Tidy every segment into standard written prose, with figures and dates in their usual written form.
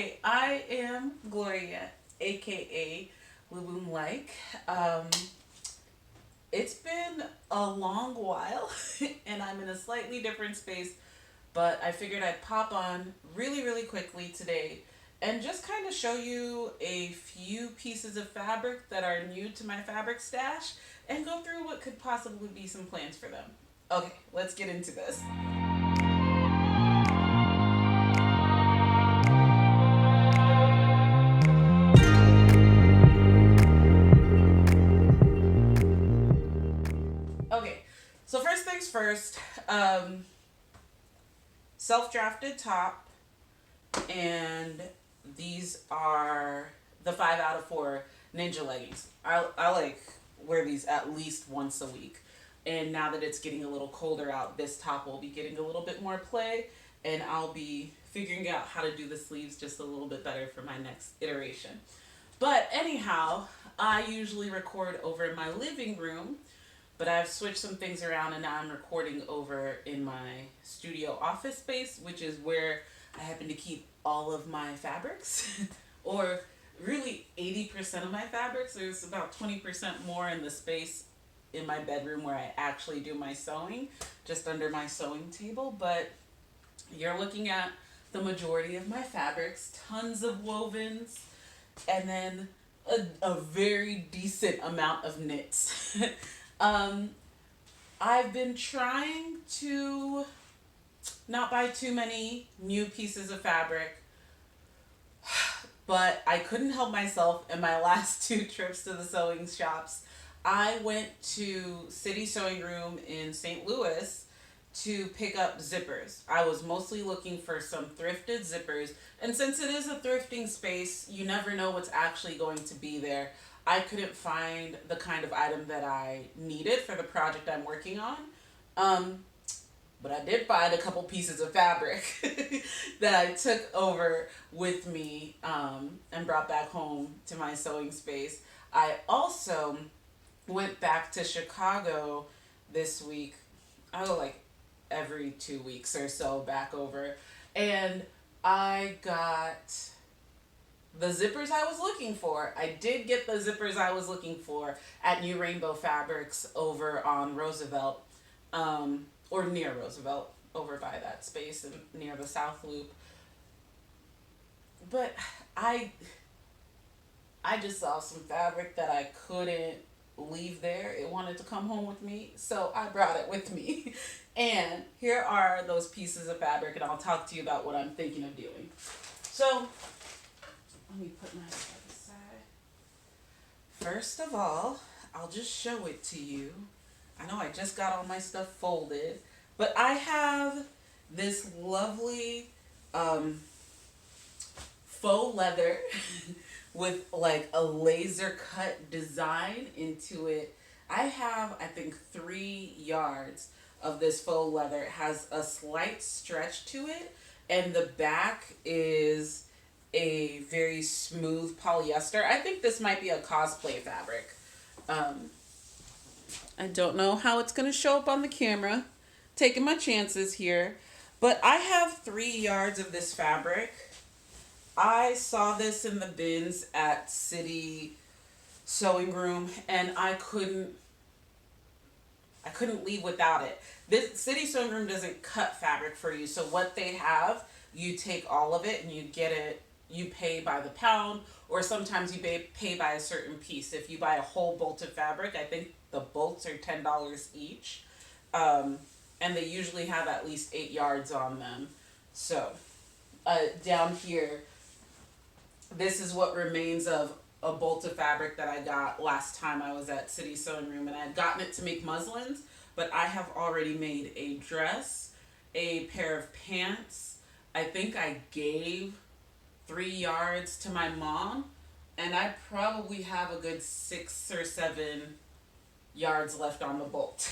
Hi, I am Gloria, aka Laboom Like. Um, it's been a long while, and I'm in a slightly different space, but I figured I'd pop on really quickly today and just kind of show you a few pieces of fabric that are new to my fabric stash and go through what could possibly be some plans for them. Okay, let's get into this. Okay, so first things first, um, self drafted top, and these are the 5 out of 4 ninja leggings. I like wear these at least once a week. And now that it's getting a little colder out, this top will be getting a little bit more play, and I'll be figuring out how to do the sleeves just a little bit better for my next iteration. But anyhow, I usually record over in my living room, but I've switched some things around and now I'm recording over in my studio office space, which is where I happen to keep all of my fabrics, or really 80% of my fabrics. There's about 20% more in the space in my bedroom where I actually do my sewing, just under my sewing table. But you're looking at the majority of my fabrics, tons of wovens, and then a very decent amount of knits. um, I've been trying to not buy too many new pieces of fabric, but I couldn't help myself in my last two trips to the sewing shops. I went to City Sewing Room in St. Louis to pick up zippers. I was mostly looking for some thrifted zippers, and since it is a thrifting space, you never know what's actually going to be there. I couldn't find the kind of item that I needed for the project I'm working on. Um, but I did find a couple pieces of fabric that I took over with me, and brought back home to my sewing space. I also went back to Chicago this week. Oh, like every 2 weeks or so back over. And I got the zippers I was looking for. I did get the zippers I was looking for at New Rainbow Fabrics over on Roosevelt, or near Roosevelt, over by that space and near the South Loop. But I I just saw some fabric that I couldn't leave there. It wanted to come home with me, so I brought it with me. And here are those pieces of fabric, and I'll talk to you about what I'm thinking of doing. So, let me put my stuff aside. First of all, I'll just show it to you. I know I just got all my stuff folded, but I have this lovely um, faux leather with like a laser cut design into it. I have, I think, 3 yards of this faux leather. It has a slight stretch to it, and the back is a very smooth polyester. I think this might be a cosplay fabric. Um, I don't know how it's going to show up on the camera. Taking my chances here. But I have 3 yards of this fabric. I saw this in the bins at City Sewing Room, and I couldn't leave without it. This City Sewing Room doesn't cut fabric for you, so what they have, you take all of it and you get it. You pay by the pound, or sometimes you pay by a certain piece. If you buy a whole bolt of fabric, I think the bolts are $10 each, um, and they usually have at least 8 yards on them. So down here, this is what remains of a bolt of fabric that I got last time I was at City Sewing Room, and I had gotten it to make muslins, but I have already made a dress, a pair of pants. I think I gave 3 yards to my mom, and I probably have a good 6 or 7 yards left on the bolt.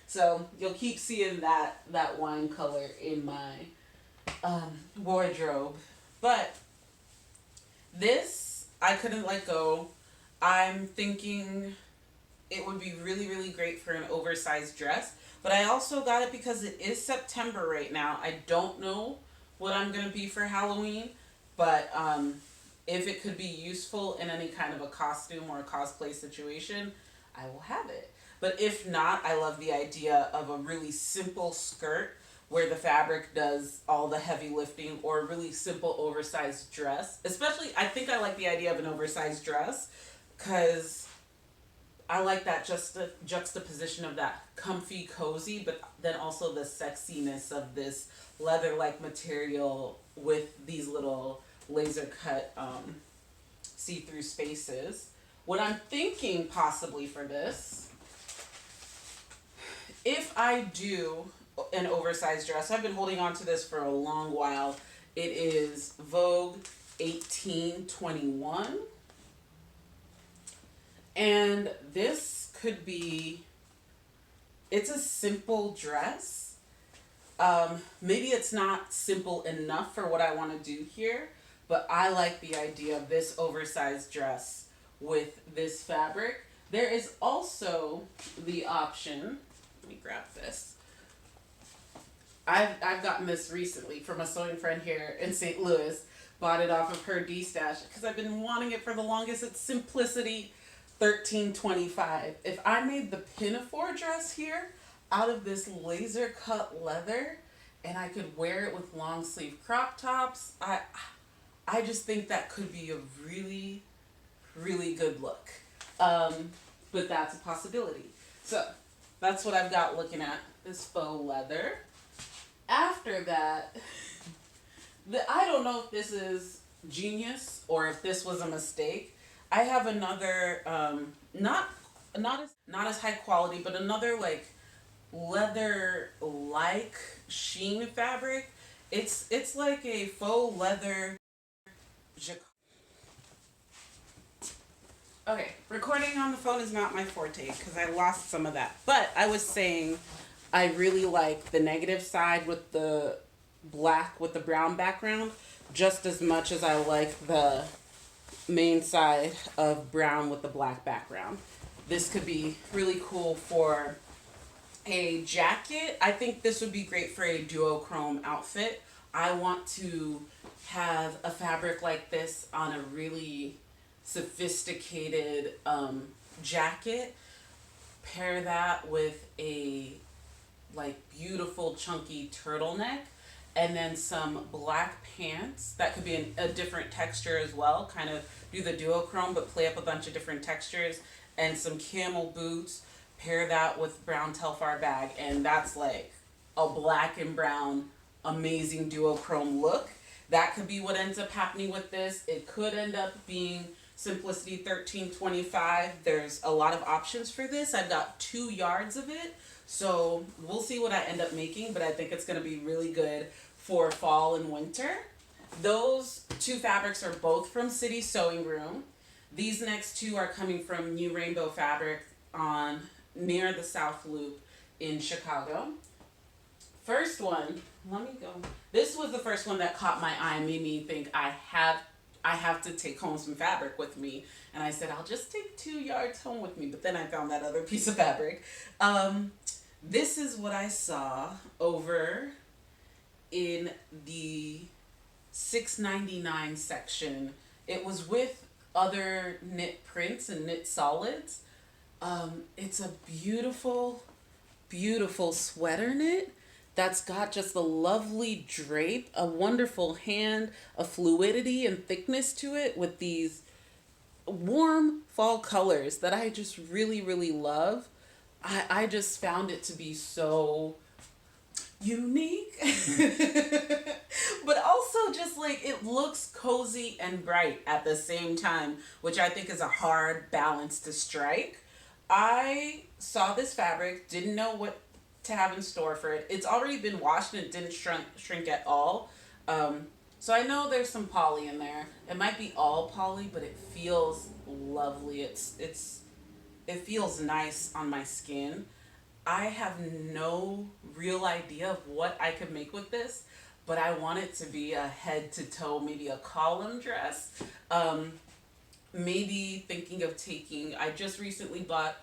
So you'll keep seeing that wine color in my wardrobe, but this, I couldn't let go. I'm thinking it would be really great for an oversized dress, but I also got it because it is September right now. I don't know what I'm going to be for Halloween, but if it could be useful in any kind of a costume or a cosplay situation, I will have it. But if not, I love the idea of a really simple skirt where the fabric does all the heavy lifting, or a really simple oversized dress. Especially, I think I like the idea of an oversized dress because I like that just the juxtaposition of that comfy, cozy, but then also the sexiness of this leather like material with these little laser cut see through spaces. What I'm thinking possibly for this, if I do an oversized dress, I've been holding on to this for a long while. It is Vogue 1821. And this could be, it's a simple dress. Maybe it's not simple enough for what I want to do here, but I like the idea of this oversized dress with this fabric. There is also the option, let me grab this. I've gotten this recently from a sewing friend here in St. Louis. Bought it off of her D-stash because I've been wanting it for the longest. It's Simplicity 1325. If I made the pinafore dress here out of this laser cut leather and I could wear it with long sleeve crop tops, I just think that could be a really, really good look. But that's a possibility. So that's what I've got looking at, this faux leather. After that, I don't know if this is genius or if this was a mistake. I have another, not as high quality, but another like leather like sheen fabric. It's like a faux leather. Okay, recording on the phone is not my forte because I lost some of that. But I was saying I really like the negative side with the black with the brown background just as much as I like the main side of brown with the black background. This could be really cool for a jacket. I think this would be great for a duochrome outfit. I want to have a fabric like this on a really sophisticated jacket. Pair that with a like beautiful chunky turtleneck and then some black pants that could be a different texture as well, kind of do the duochrome but play up a bunch of different textures, and some camel boots. Pair that with brown Telfar bag, and that's like a black and brown amazing duochrome look. That could be what ends up happening with this. It could end up being Simplicity 1325. There's a lot of options for this. I've got 2 yards of it, so we'll see what I end up making, but I think it's going to be really good for fall and winter. Those 2 fabrics are both from City Sewing Room. These next 2 are coming from New Rainbow Fabric on near the South Loop in Chicago. First one, let me go. This was the first one that caught my eye, made me think I have to take home some fabric with me. And I said, I'll just take 2 yards home with me. But then I found that other piece of fabric. This is what I saw over in the $6.99 section. It was with other knit prints and knit solids. It's a beautiful, beautiful sweater knit that's got just a lovely drape, a wonderful hand, a fluidity and thickness to it with these warm fall colors that I just really, really love. I just found it to be so unique, but also just like it looks cozy and bright at the same time, which I think is a hard balance to strike. I saw this fabric, didn't know what to have in store for it. It's already been washed and it didn't shrink at all. So I know there's some poly in there. It might be all poly, but it feels lovely. It feels nice on my skin. I have no real idea of what I could make with this, but I want it to be a head to toe, maybe a column dress. Maybe thinking of taking, I just recently bought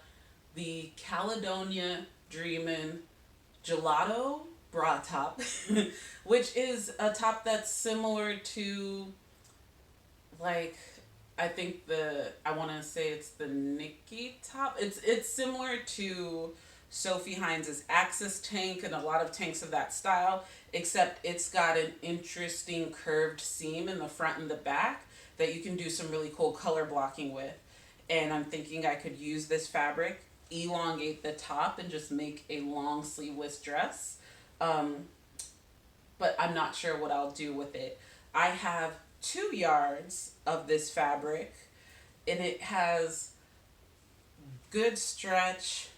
the Caledonia Dreamin' Gelato bra top, which is a top that's similar to like, I think I want to say it's the Nikki top. It's similar to Sophie Hines's Axis tank and a lot of tanks of that style, except it's got an interesting curved seam in the front and the back that you can do some really cool color blocking with. And I'm thinking I could use this fabric, elongate the top, and just make a long sleeveless dress. Um, but I'm not sure what I'll do with it. I have 2 yards of this fabric, and it has good stretch.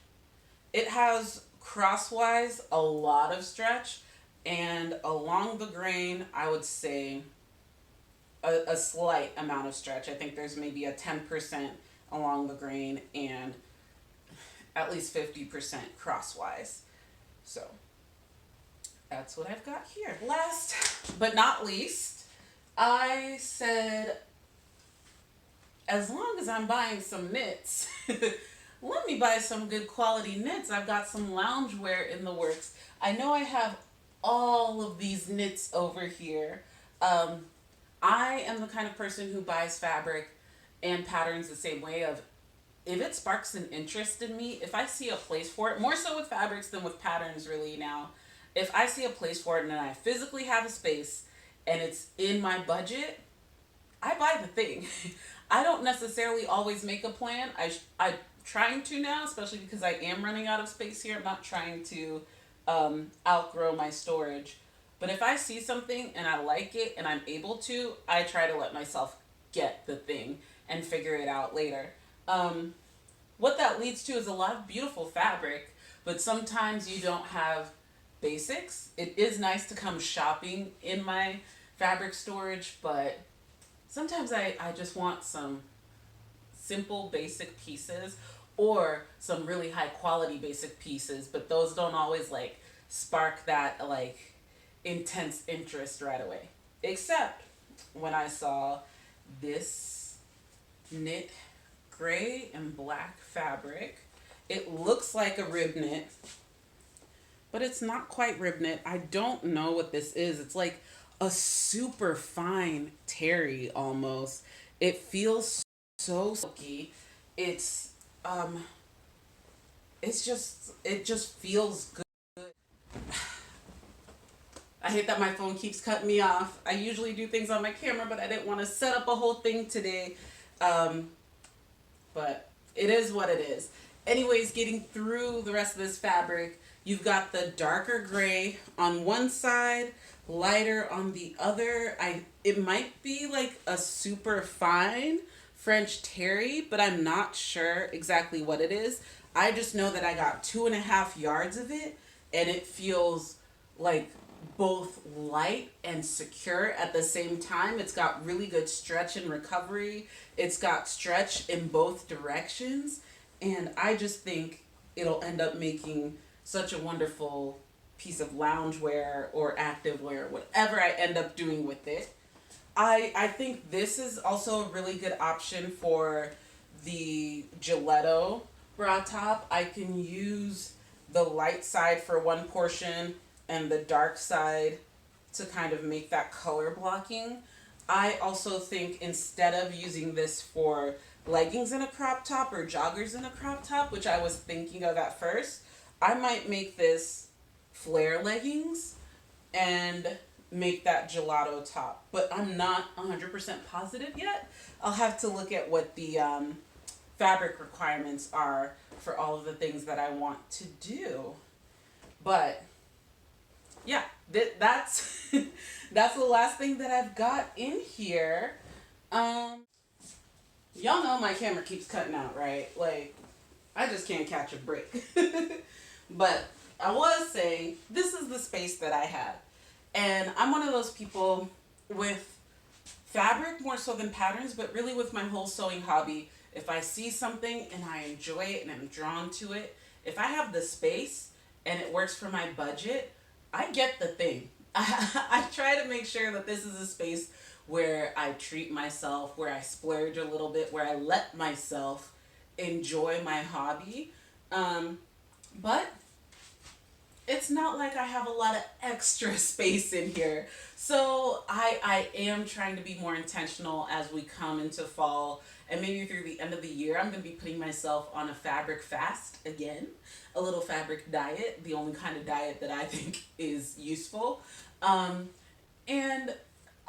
It has crosswise a lot of stretch, and along the grain, I would say a slight amount of stretch. I think there's maybe a 10% along the grain and at least 50% crosswise. So that's what I've got here. Last but not least, I said, as long as I'm buying some knits, let me buy some good quality knits. I've got some loungewear in the works. I know I have all of these knits over here. Um, I am the kind of person who buys fabric and patterns the same way of, if it sparks an interest in me, if I see a place for it, more so with fabrics than with patterns really now, if I see a place for it and I physically have a space and it's in my budget, I buy the thing. I don't necessarily always make a plan. I'm trying to now, especially because I am running out of space here. I'm not trying to outgrow my storage. But if I see something and I like it and I'm able to, I try to let myself get the thing and figure it out later. What that leads to is a lot of beautiful fabric, but sometimes you don't have basics. It is nice to come shopping in my fabric storage, but sometimes I just want some simple basic pieces or some really high quality basic pieces, but those don't always like spark that like intense interest right away. Except when I saw this knit gray and black fabric. It looks like a rib knit, but it's not quite rib knit. I don't know what this is. It's like a super fine terry almost. It feels so silky. It's um it just feels good. I hate that my phone keeps cutting me off. I usually do things on my camera, but I didn't want to set up a whole thing today. But it is what it is. Anyways, getting through the rest of this fabric, you've got the darker gray on one side, lighter on the other. It might be like a super fine French terry, but I'm not sure exactly what it is. I just know that I got 2.5 yards of it, and it feels like both light and secure at the same time. It's got really good stretch and recovery. It's got stretch in both directions. And I just think it'll end up making such a wonderful piece of loungewear or activewear, whatever I end up doing with it. I think this is also a really good option for the Gilletto bra top. I can use the light side for one portion and the dark side to kind of make that color blocking. I also think instead of using this for leggings in a crop top or joggers in a crop top, which I was thinking of at first, I might make this flare leggings and make that gelato top. But I'm not 100% positive yet. I'll have to look at what the fabric requirements are for all of the things that I want to do. But yeah, that's that's the last thing that I've got in here. Y'all know my camera keeps cutting out, right? Like, I just can't catch a break. But I was saying, this is the space that I had. And I'm one of those people with fabric more so than patterns, but really with my whole sewing hobby, if I see something and I enjoy it and I'm drawn to it, if I have the space and it works for my budget, I get the thing. I try to make sure that this is a space where I treat myself, where I splurge a little bit, where I let myself enjoy my hobby. But it's not like I have a lot of extra space in here. So I am trying to be more intentional as we come into fall, and maybe through the end of the year. I'm going to be putting myself on a fabric fast again, a little fabric diet, the only kind of diet that I think is useful. Um, and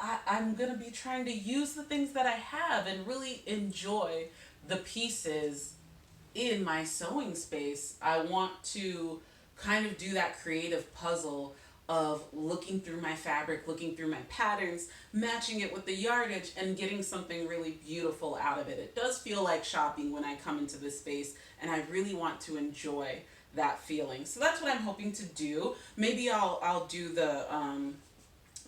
I'm going to be trying to use the things that I have and really enjoy the pieces in my sewing space. I want to kind of do that creative puzzle of looking through my fabric, looking through my patterns, matching it with the yardage, and getting something really beautiful out of it. It does feel like shopping when I come into this space, and I really want to enjoy that feeling. So that's what I'm hoping to do. Maybe I'll do the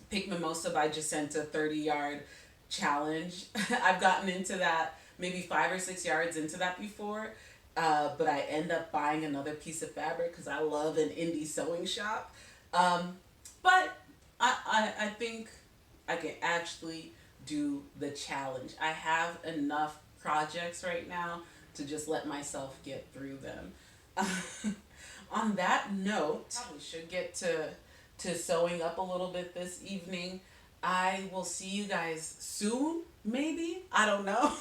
Pink Mimosa by Jacinta 30-yard challenge. I've gotten into that maybe 5 or 6 yards into that before, but I end up buying another piece of fabric because I love an indie sewing shop. But I think I can actually do the challenge. I have enough projects right now to just let myself get through them. On that note, we should get to sewing up a little bit this evening. I will see you guys soon, maybe. I don't know.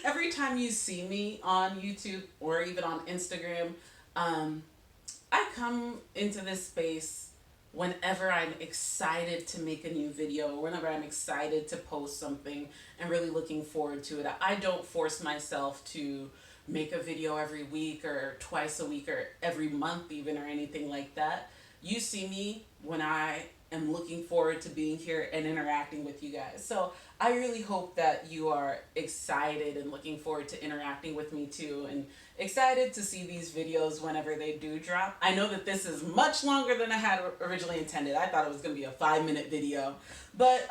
Every time you see me on YouTube or even on Instagram, I come into this space whenever I'm excited to make a new video, or whenever I'm excited to post something and really looking forward to it. I don't force myself to make a video every week or twice a week or every month even, or anything like that. You see me when I am looking forward to being here and interacting with you guys. So I really hope that you are excited and looking forward to interacting with me too, and excited to see these videos whenever they do drop. I know that this is much longer than I had originally intended. I thought it was going to be a 5-minute video, but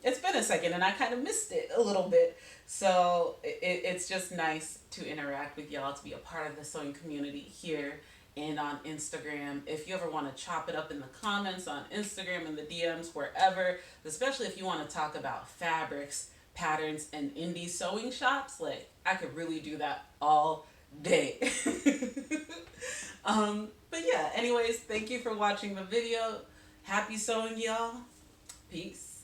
it's been a second and I kind of missed it a little bit. So it's just nice to interact with y'all, to be a part of the sewing community here and on Instagram. If you ever want to chop it up in the comments on Instagram, in the DMs, wherever, especially if you want to talk about fabrics, patterns, and indie sewing shops, like, I could really do that all day. But yeah, anyways, thank you for watching the video. Happy sewing, y'all. Peace.